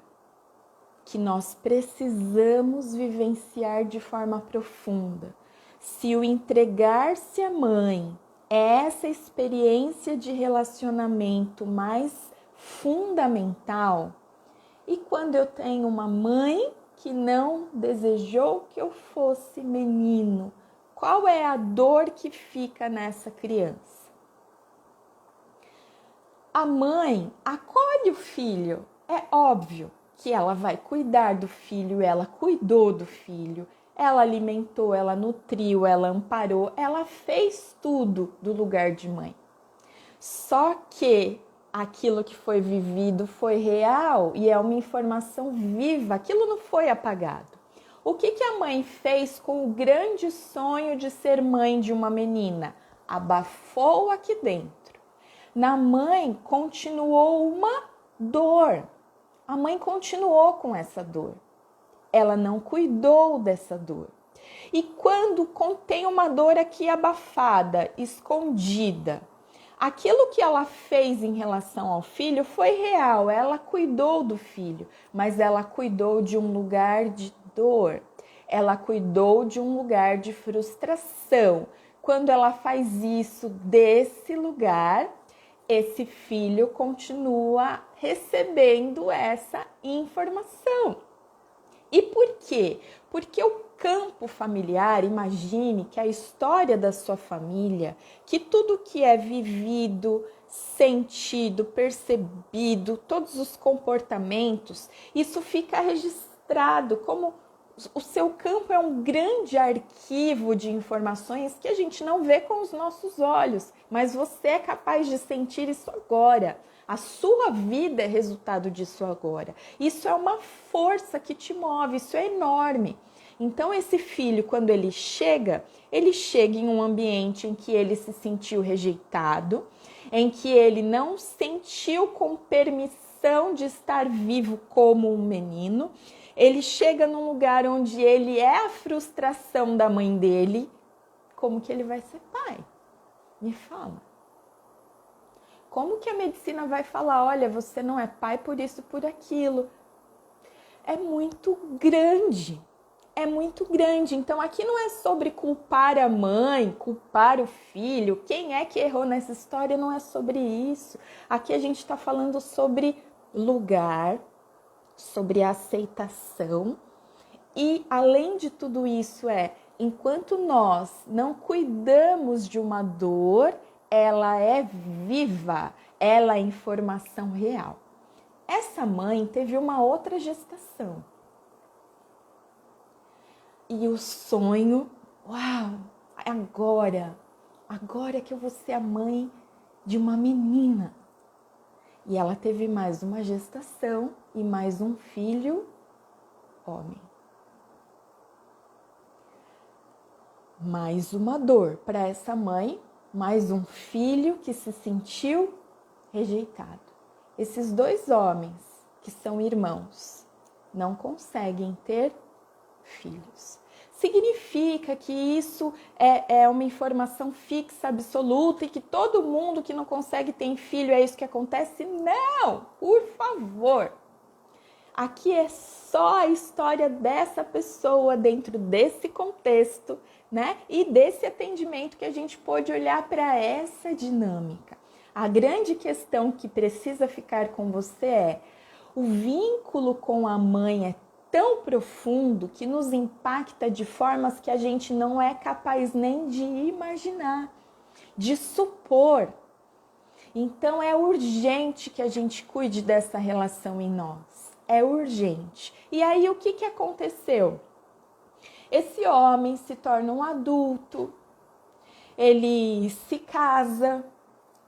que nós precisamos vivenciar de forma profunda, se o entregar-se à mãe é essa experiência de relacionamento mais fundamental, e quando eu tenho uma mãe que não desejou que eu fosse menino, qual é a dor que fica nessa criança? A mãe acolhe o filho, é óbvio que ela vai cuidar do filho, ela cuidou do filho, ela alimentou, ela nutriu, ela amparou, ela fez tudo do lugar de mãe. Só que aquilo que foi vivido foi real e é uma informação viva, aquilo não foi apagado. O que a mãe fez com o grande sonho de ser mãe de uma menina? Abafou aqui dentro. Na mãe continuou uma dor. A mãe continuou com essa dor. Ela não cuidou dessa dor. E quando contém uma dor aqui abafada, escondida, aquilo que ela fez em relação ao filho foi real. Ela cuidou do filho, mas ela cuidou de um lugar de dor. Ela cuidou de um lugar de frustração. Quando ela faz isso desse lugar, esse filho continua recebendo essa informação. E por quê? Porque o campo familiar, imagine que a história da sua família, que tudo que é vivido, sentido, percebido, todos os comportamentos, isso fica registrado como o seu campo é um grande arquivo de informações que a gente não vê com os nossos olhos, mas você é capaz de sentir isso agora. A sua vida é resultado disso agora. Isso é uma força que te move, isso é enorme. Então esse filho, quando ele chega em um ambiente em que ele se sentiu rejeitado, em que ele não sentiu com permissão de estar vivo como um menino. Ele chega num lugar onde ele é a frustração da mãe dele. Como que ele vai ser pai? Me fala. Como que a medicina vai falar, olha, você não é pai por isso, por aquilo? É muito grande. É muito grande. Então aqui não é sobre culpar a mãe, culpar o filho. Quem é que errou nessa história? Não é sobre isso. Aqui a gente está falando sobre lugar, sobre aceitação. E além de tudo isso enquanto nós não cuidamos de uma dor, ela é viva, ela é informação real. Essa mãe teve uma outra gestação. E o sonho, uau, agora que eu vou ser a mãe de uma menina. E ela teve mais uma gestação e mais um filho homem. Mais uma dor para essa mãe, mais um filho que se sentiu rejeitado. Esses dois homens, que são irmãos, não conseguem ter filhos. Significa que isso é uma informação fixa, absoluta e que todo mundo que não consegue ter filho é isso que acontece? Não, por favor. Aqui é só a história dessa pessoa dentro desse contexto, né? E desse atendimento que a gente pôde olhar para essa dinâmica. A grande questão que precisa ficar com você é: o vínculo com a mãe é tão profundo que nos impacta de formas que a gente não é capaz nem de imaginar, de supor. Então é urgente que a gente cuide dessa relação em nós. É urgente. E aí o que aconteceu? Esse homem se torna um adulto, ele se casa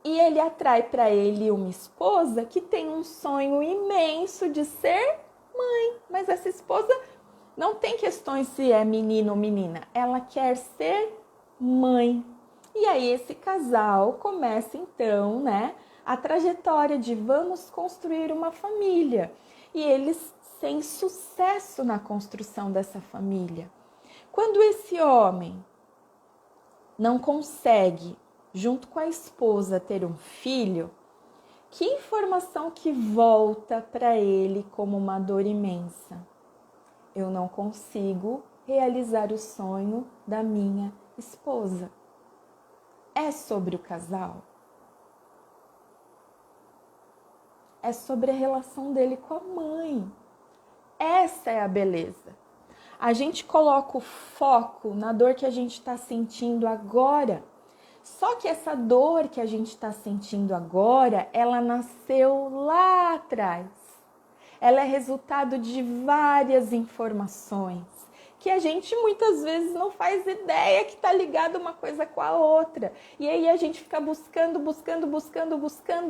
e ele atrai para ele uma esposa que tem um sonho imenso de ser mãe, mas essa esposa não tem questões se é menino ou menina, ela quer ser mãe. E aí esse casal começa então, né, a trajetória de vamos construir uma família. E eles têm sucesso na construção dessa família. Quando esse homem não consegue, junto com a esposa, ter um filho, que informação que volta para ele como uma dor imensa? Eu não consigo realizar o sonho da minha esposa. É sobre o casal? É sobre a relação dele com a mãe. Essa é a beleza. A gente coloca o foco na dor que a gente está sentindo agora. Só que essa dor que a gente está sentindo agora, ela nasceu lá atrás. Ela é resultado de várias informações que a gente muitas vezes não faz ideia que está ligada uma coisa com a outra. E aí a gente fica buscando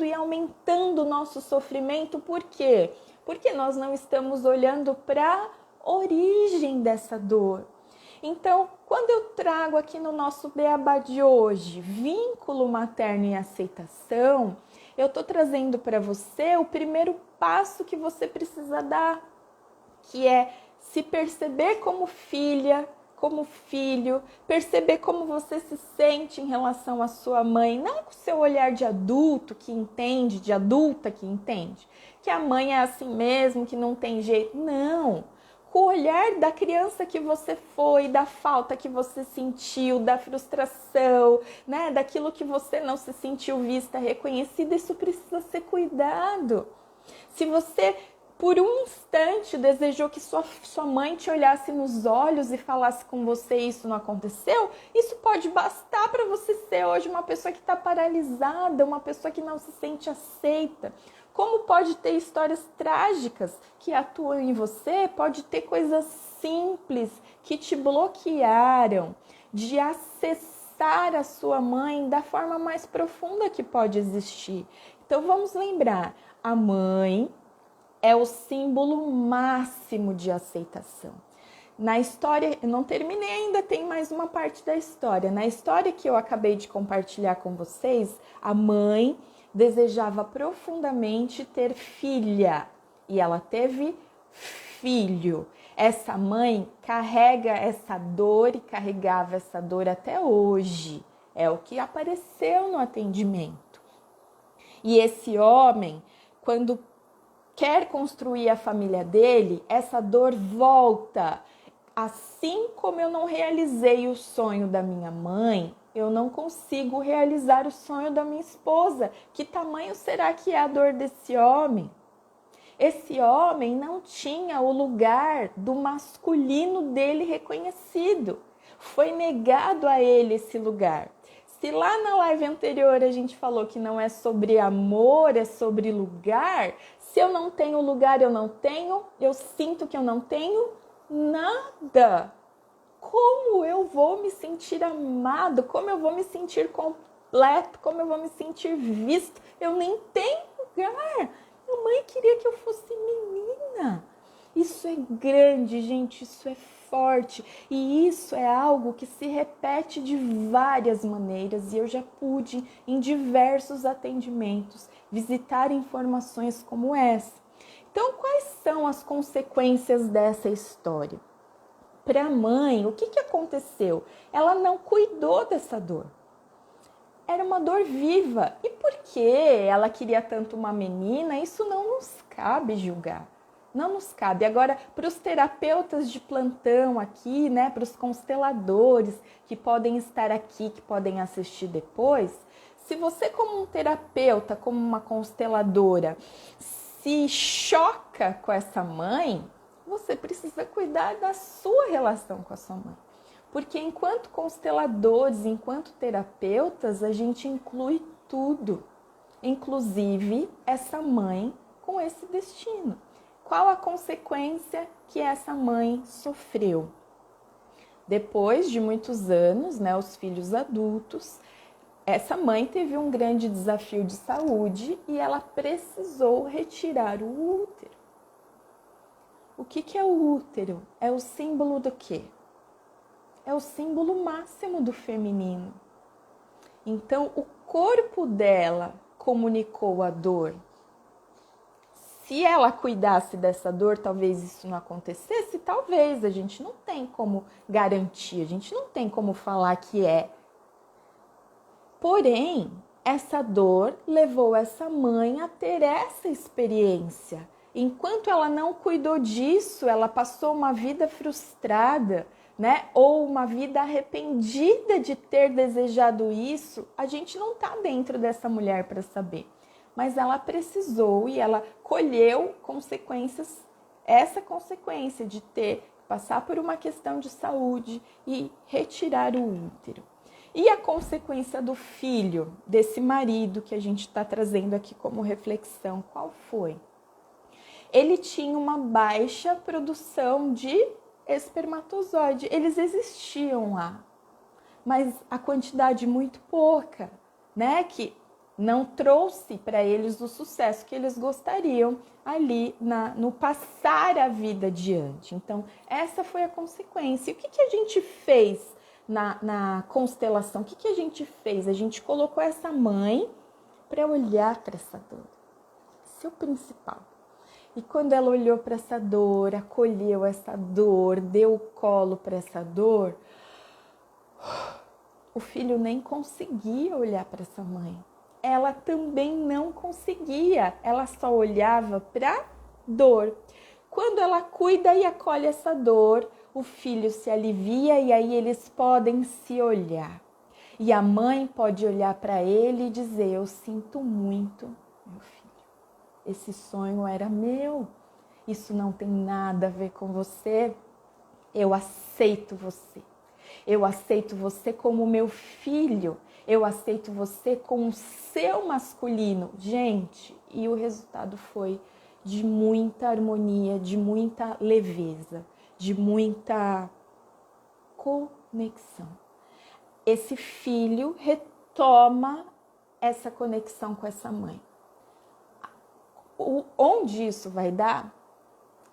e aumentando o nosso sofrimento. Por quê? Porque nós não estamos olhando para a origem dessa dor. Então, quando eu trago aqui no nosso Beabá de hoje, vínculo materno e aceitação, eu estou trazendo para você o primeiro passo que você precisa dar, que é se perceber como filha, como filho, perceber como você se sente em relação à sua mãe, não com o seu olhar de adulto que entende, de adulta que entende, que a mãe é assim mesmo, que não tem jeito, não. Com o olhar da criança que você foi, da falta que você sentiu, da frustração, né? Daquilo que você não se sentiu vista, reconhecida, isso precisa ser cuidado. Se você por um instante desejou que sua mãe te olhasse nos olhos e falasse com você e isso não aconteceu, isso pode bastar para você ser hoje uma pessoa que está paralisada, uma pessoa que não se sente aceita. Como pode ter histórias trágicas que atuam em você, pode ter coisas simples que te bloquearam de acessar a sua mãe da forma mais profunda que pode existir. Então vamos lembrar, a mãe é o símbolo máximo de aceitação. Na história, eu não terminei ainda, tem mais uma parte da história. Na história que eu acabei de compartilhar com vocês, a mãe desejava profundamente ter filha e ela teve filho. Essa mãe carrega essa dor e carregava essa dor até hoje. É o que apareceu no atendimento. E esse homem, quando quer construir a família dele, essa dor volta. Assim como eu não realizei o sonho da minha mãe, eu não consigo realizar o sonho da minha esposa. Que tamanho será que é a dor desse homem? Esse homem não tinha o lugar do masculino dele reconhecido. Foi negado a ele esse lugar. Se lá na live anterior a gente falou que não é sobre amor, é sobre lugar, se eu não tenho lugar, eu sinto que eu não tenho nada. Como eu vou me sentir amado? Como eu vou me sentir completo? Como eu vou me sentir visto? Eu nem tenho lugar. Minha mãe queria que eu fosse menina. Isso é grande, gente, isso é forte. E isso é algo que se repete de várias maneiras. E eu já pude, em diversos atendimentos, visitar informações como essa. Então, quais são as consequências dessa história? Para a mãe, o que aconteceu? Ela não cuidou dessa dor. Era uma dor viva. E por que ela queria tanto uma menina? Isso não nos cabe julgar. Não nos cabe. Agora, para os terapeutas de plantão aqui, né, para os consteladores que podem estar aqui, que podem assistir depois, se você como um terapeuta, como uma consteladora, se choca com essa mãe, você precisa cuidar da sua relação com a sua mãe. Porque enquanto consteladores, enquanto terapeutas, a gente inclui tudo, inclusive essa mãe com esse destino. Qual a consequência que essa mãe sofreu? Depois de muitos anos, né, os filhos adultos, essa mãe teve um grande desafio de saúde e ela precisou retirar o útero. O que é o útero? É o símbolo do quê? É o símbolo máximo do feminino. Então, o corpo dela comunicou a dor. Se ela cuidasse dessa dor, talvez isso não acontecesse, talvez. A gente não tem como garantir, a gente não tem como falar que é. Porém, essa dor levou essa mãe a ter essa experiência. Enquanto ela não cuidou disso, ela passou uma vida frustrada, né? Ou uma vida arrependida de ter desejado isso. A gente não está dentro dessa mulher para saber. Mas ela precisou e ela colheu consequências, essa consequência de passar por uma questão de saúde e retirar o útero. E a consequência do filho, desse marido que a gente está trazendo aqui como reflexão, qual foi? Ele tinha uma baixa produção de espermatozoide. Eles existiam lá, mas a quantidade muito pouca, né? Que não trouxe para eles o sucesso que eles gostariam ali no passar a vida adiante. Então, essa foi a consequência. E o que a gente fez na constelação? O que a gente fez? A gente colocou essa mãe para olhar para essa dor. Esse é o principal. E quando ela olhou para essa dor, acolheu essa dor, deu o colo para essa dor, o filho nem conseguia olhar para essa mãe. Ela também não conseguia, ela só olhava para dor. Quando ela cuida e acolhe essa dor, o filho se alivia e aí eles podem se olhar. E a mãe pode olhar para ele e dizer: eu sinto muito, meu filho. Esse sonho era meu. isso não tem nada a ver com você, eu aceito você. Eu aceito você como meu filho. Eu aceito você com o seu masculino. Gente, e o resultado foi de muita harmonia, de muita leveza, de muita conexão. Esse filho retoma essa conexão com essa mãe. Onde isso vai dar?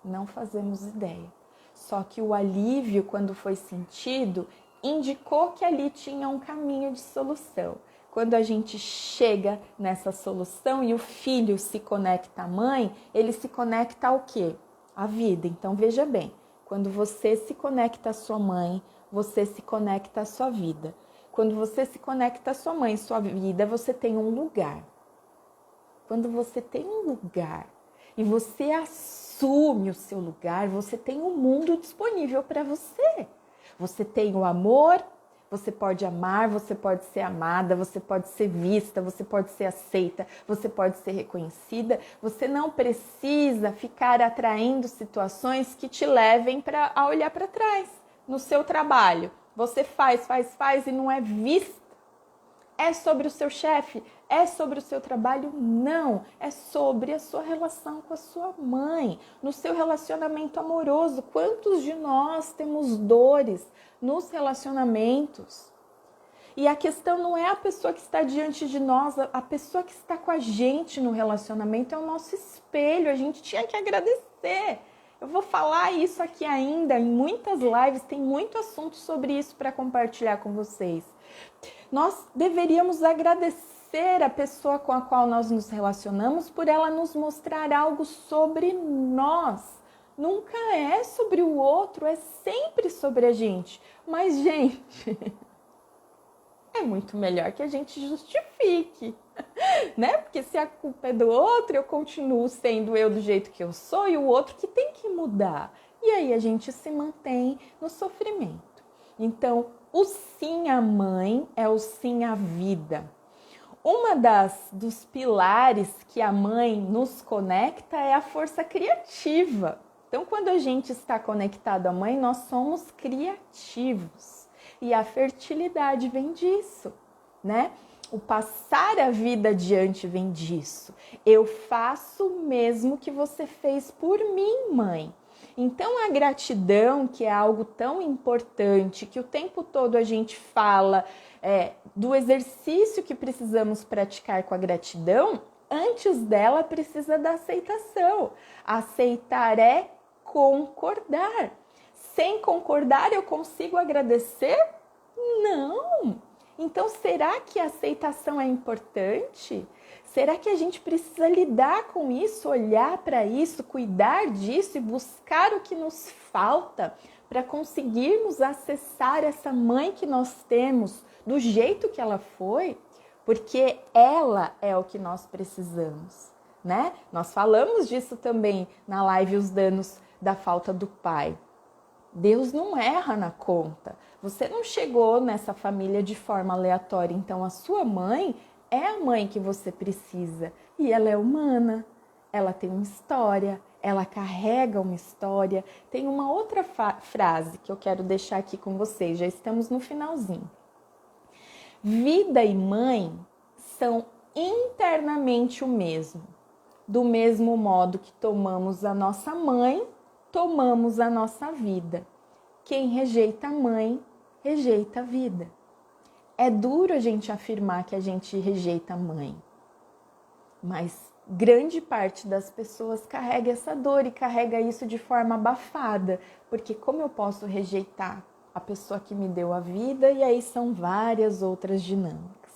Não fazemos ideia. Só que o alívio, quando foi sentido, indicou que ali tinha um caminho de solução. Quando a gente chega nessa solução e o filho se conecta à mãe, ele se conecta ao quê? À vida. Então veja bem, quando você se conecta à sua mãe, você se conecta à sua vida. Quando você se conecta à sua mãe e sua vida, você tem um lugar. Quando você tem um lugar e você assume o seu lugar, você tem um mundo disponível para você. Você tem o amor, você pode amar, você pode ser amada, você pode ser vista, você pode ser aceita, você pode ser reconhecida. Você não precisa ficar atraindo situações que te levem a olhar para trás. No seu trabalho, você faz e não é vista. É sobre o seu chefe? É sobre o seu trabalho? Não. É sobre a sua relação com a sua mãe, no seu relacionamento amoroso. Quantos de nós temos dores nos relacionamentos? E a questão não é a pessoa que está diante de nós, a pessoa que está com a gente no relacionamento é o nosso espelho. A gente tinha que agradecer. Eu vou falar isso aqui ainda em muitas lives, tem muito assunto sobre isso para compartilhar com vocês. Nós deveríamos agradecer a pessoa com a qual nós nos relacionamos por ela nos mostrar algo sobre nós. Nunca é sobre o outro, é sempre sobre a gente. Mas, gente, é muito melhor que a gente justifique, né? Porque se a culpa é do outro, eu continuo sendo eu do jeito que eu sou e o outro que tem que mudar. E aí a gente se mantém no sofrimento. Então, o sim à mãe é o sim à vida. Dos pilares que a mãe nos conecta é a força criativa. Então, quando a gente está conectado à mãe, nós somos criativos. E a fertilidade vem disso, né? O passar a vida adiante vem disso. Eu faço o mesmo que você fez por mim, mãe. Então, a gratidão, que é algo tão importante, que o tempo todo a gente fala do exercício que precisamos praticar com a gratidão, antes dela precisa da aceitação. Aceitar é concordar. Sem concordar, eu consigo agradecer? Não! Então, será que a aceitação é importante? Será que a gente precisa lidar com isso, olhar para isso, cuidar disso e buscar o que nos falta para conseguirmos acessar essa mãe que nós temos do jeito que ela foi? Porque ela é o que nós precisamos, né? Nós falamos disso também na live Os Danos da Falta do Pai. Deus não erra na conta. Você não chegou nessa família de forma aleatória, então a sua mãe é a mãe que você precisa e ela é humana, ela tem uma história, ela carrega uma história. Tem uma outra frase que eu quero deixar aqui com vocês, já estamos no finalzinho. Vida e mãe são internamente o mesmo. Do mesmo modo que tomamos a nossa mãe, tomamos a nossa vida. Quem rejeita a mãe, rejeita a vida. É duro a gente afirmar que a gente rejeita a mãe, mas grande parte das pessoas carrega essa dor e carrega isso de forma abafada, porque como eu posso rejeitar a pessoa que me deu a vida? E aí são várias outras dinâmicas.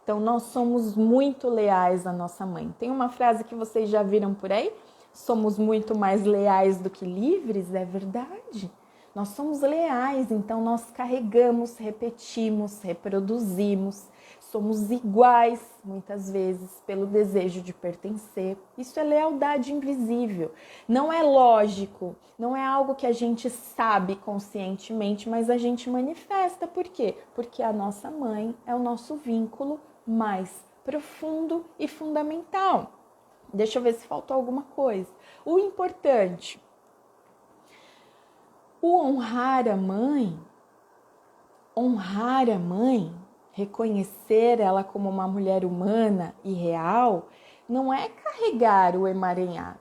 Então nós somos muito leais à nossa mãe. Tem uma frase que vocês já viram por aí? Somos muito mais leais do que livres? É verdade. Nós somos leais, então nós carregamos, repetimos, reproduzimos, somos iguais, muitas vezes, pelo desejo de pertencer. Isso é lealdade invisível. Não é lógico, não é algo que a gente sabe conscientemente, mas a gente manifesta. Por quê? Porque a nossa mãe é o nosso vínculo mais profundo e fundamental. Deixa eu ver se faltou alguma coisa. O importante, o honrar a mãe, reconhecer ela como uma mulher humana e real, não é carregar o emaranhado,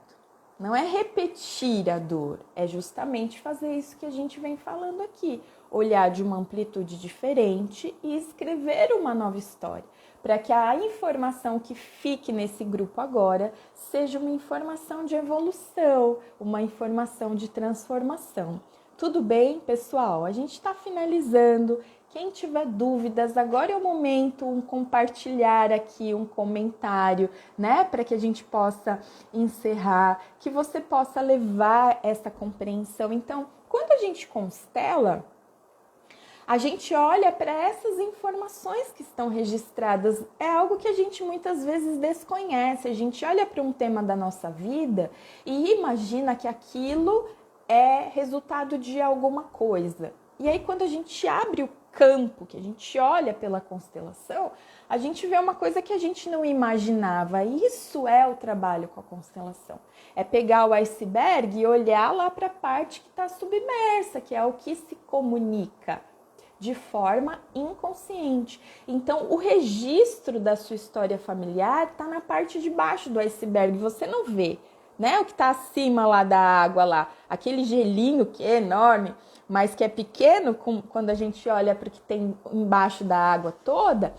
não é repetir a dor, é justamente fazer isso que a gente vem falando aqui, olhar de uma amplitude diferente e escrever uma nova história, para que a informação que fique nesse grupo agora seja uma informação de evolução, uma informação de transformação. Tudo bem, pessoal? A gente está finalizando. Quem tiver dúvidas, agora é o momento, compartilhar aqui, um comentário, né? Para que a gente possa encerrar, que você possa levar essa compreensão. Então, quando a gente constela, a gente olha para essas informações que estão registradas. É algo que a gente muitas vezes desconhece. A gente olha para um tema da nossa vida e imagina que aquilo é resultado de alguma coisa. E aí, quando a gente abre o campo, que a gente olha pela constelação, a gente vê uma coisa que a gente não imaginava. Isso é o trabalho com a constelação. É pegar o iceberg e olhar lá para a parte que está submersa, que é o que se comunica de forma inconsciente. Então, o registro da sua história familiar está na parte de baixo do iceberg, você não vê, né? O que está acima lá da água lá, aquele gelinho que é enorme, mas que é pequeno quando a gente olha para o que tem embaixo da água toda.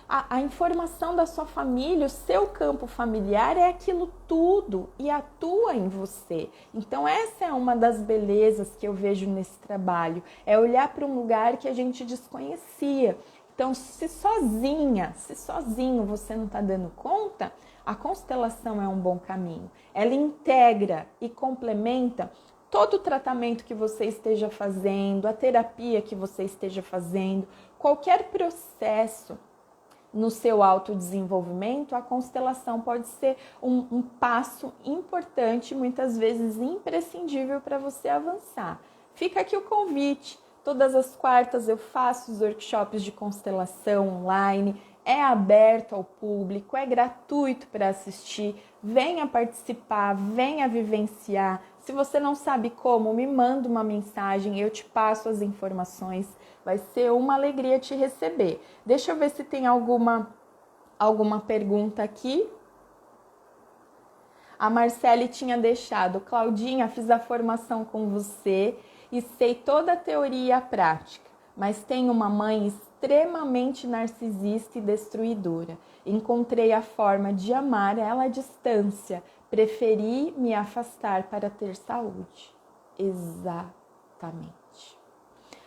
A informação da sua família, o seu campo familiar é aquilo tudo e atua em você. Então essa é uma das belezas que eu vejo nesse trabalho, é olhar para um lugar que a gente desconhecia. Então se sozinho você não está dando conta, a constelação é um bom caminho. Ela integra e complementa todo o tratamento que você esteja fazendo, a terapia que você esteja fazendo, qualquer processo no seu autodesenvolvimento, a constelação pode ser um passo importante, muitas vezes imprescindível para você avançar. Fica aqui o convite. Todas as quartas eu faço os workshops de constelação online, é aberto ao público, é gratuito para assistir. Venha participar, venha vivenciar. Se você não sabe como, me manda uma mensagem, eu te passo as informações. Vai ser uma alegria te receber. Deixa eu ver se tem alguma pergunta aqui. A Marcele tinha deixado: Claudinha, fiz a formação com você e sei toda a teoria e a prática, mas tenho uma mãe extremamente narcisista e destruidora. Encontrei a forma de amar ela à distância. Preferi me afastar para ter saúde. Exatamente.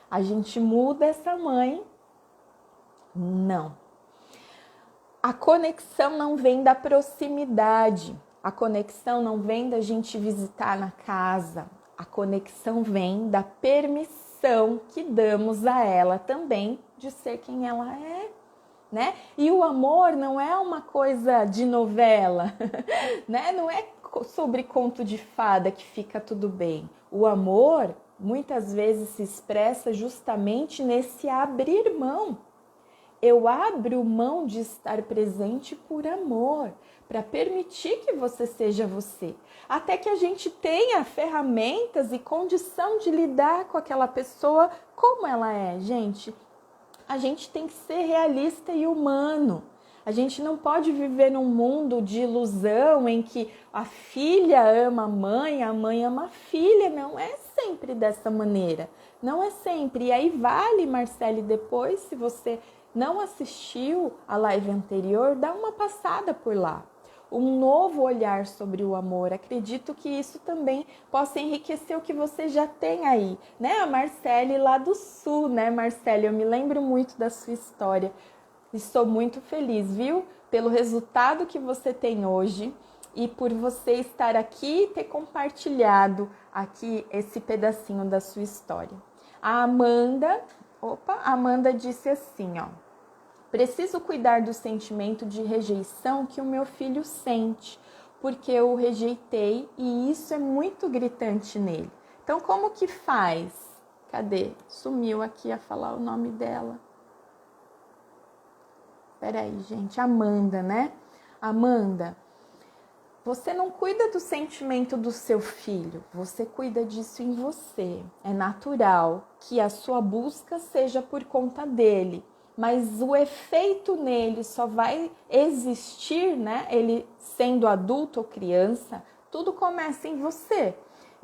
A gente muda essa mãe? Não. A conexão não vem da proximidade. A conexão não vem da gente visitar na casa. A conexão vem da permissão que damos a ela também de ser quem ela é, né? E o amor não é uma coisa de novela, né? Não é sobre conto de fada que fica tudo bem. O amor muitas vezes se expressa justamente nesse abrir mão. Eu abro mão de estar presente por amor, para permitir que você seja você. Até que a gente tenha ferramentas e condição de lidar com aquela pessoa como ela é, gente. A gente tem que ser realista e humano. A gente não pode viver num mundo de ilusão em que a filha ama a mãe ama a filha. Não é sempre dessa maneira. Não é sempre. E aí vale, Marcele, depois, se você não assistiu a live anterior, dá uma passada por lá. Um novo olhar sobre o amor. Acredito que isso também possa enriquecer o que você já tem aí, né? A Marcele lá do Sul, né, Marcele? Eu me lembro muito da sua história. Estou muito feliz, viu? Pelo resultado que você tem hoje e por você estar aqui e ter compartilhado aqui esse pedacinho da sua história. A Amanda disse assim, ó: preciso cuidar do sentimento de rejeição que o meu filho sente, porque eu o rejeitei e isso é muito gritante nele. Então, como que faz? Cadê? Sumiu aqui a falar o nome dela. Peraí, gente. Amanda, né? Amanda, Você não cuida do sentimento do seu filho, você cuida disso em você. É natural que a sua busca seja por conta dele, mas o efeito nele só vai existir, né? Ele sendo adulto ou criança, tudo começa em você.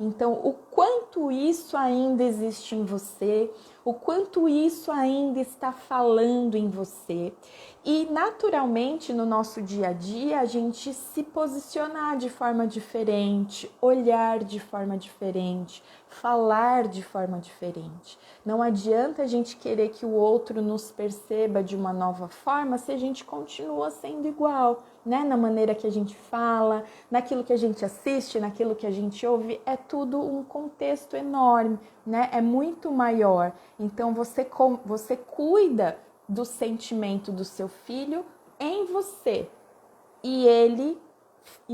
Então, o quanto isso ainda existe em você, o quanto isso ainda está falando em você. E, naturalmente, no nosso dia a dia, a gente se posicionar de forma diferente, olhar de forma diferente, falar de forma diferente. Não adianta a gente querer que o outro nos perceba de uma nova forma se a gente continua sendo igual, né? Na maneira que a gente fala, naquilo que a gente assiste, naquilo que a gente ouve, é tudo um contexto enorme, né? É muito maior. Então você cuida do sentimento do seu filho em você. E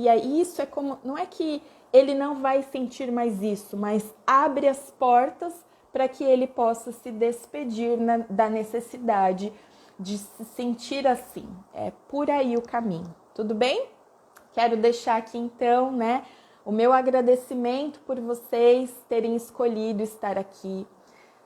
aí isso é como, não é que ele não vai sentir mais isso, mas abre as portas para que ele possa se despedir da necessidade de se sentir assim. É por aí o caminho, tudo bem? Quero deixar aqui então, né, o meu agradecimento por vocês terem escolhido estar aqui.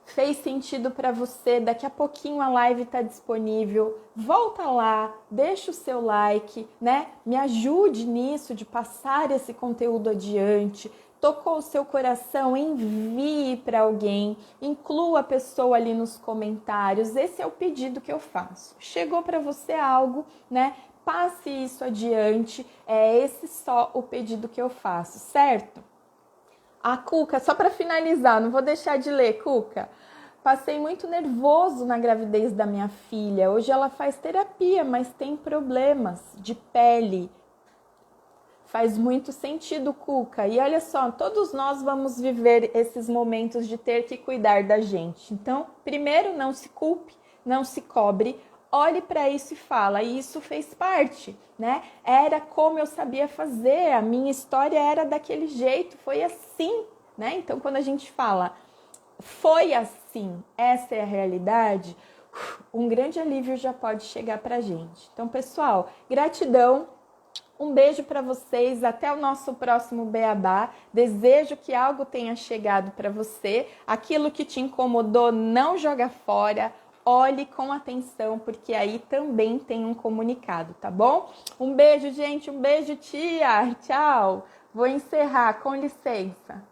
Fez sentido para você? Daqui a pouquinho a live está disponível. Volta lá, deixa o seu like, né? Me ajude nisso de passar esse conteúdo adiante. Tocou o seu coração, envie para alguém, inclua a pessoa ali nos comentários. Esse é o pedido que eu faço. Chegou para você algo, né? Passe isso adiante. É esse só o pedido que eu faço, certo? A Cuca, só para finalizar, não vou deixar de ler, Cuca. Passei muito nervoso na gravidez da minha filha. Hoje ela faz terapia, mas tem problemas de pele. Faz muito sentido, Cuca. E olha só, todos nós vamos viver esses momentos de ter que cuidar da gente. Então, primeiro, não se culpe, não se cobre. Olhe para isso e fala, e isso fez parte, né? Era como eu sabia fazer, a minha história era daquele jeito, foi assim, né? Então, quando a gente fala, foi assim, essa é a realidade, um grande alívio já pode chegar pra gente. Então, pessoal, gratidão, um beijo para vocês, até o nosso próximo Beabá. Desejo que algo tenha chegado para você, aquilo que te incomodou, não joga fora. Olhe com atenção, porque aí também tem um comunicado, tá bom? Um beijo, gente. Um beijo, tia. Tchau. Vou encerrar, com licença.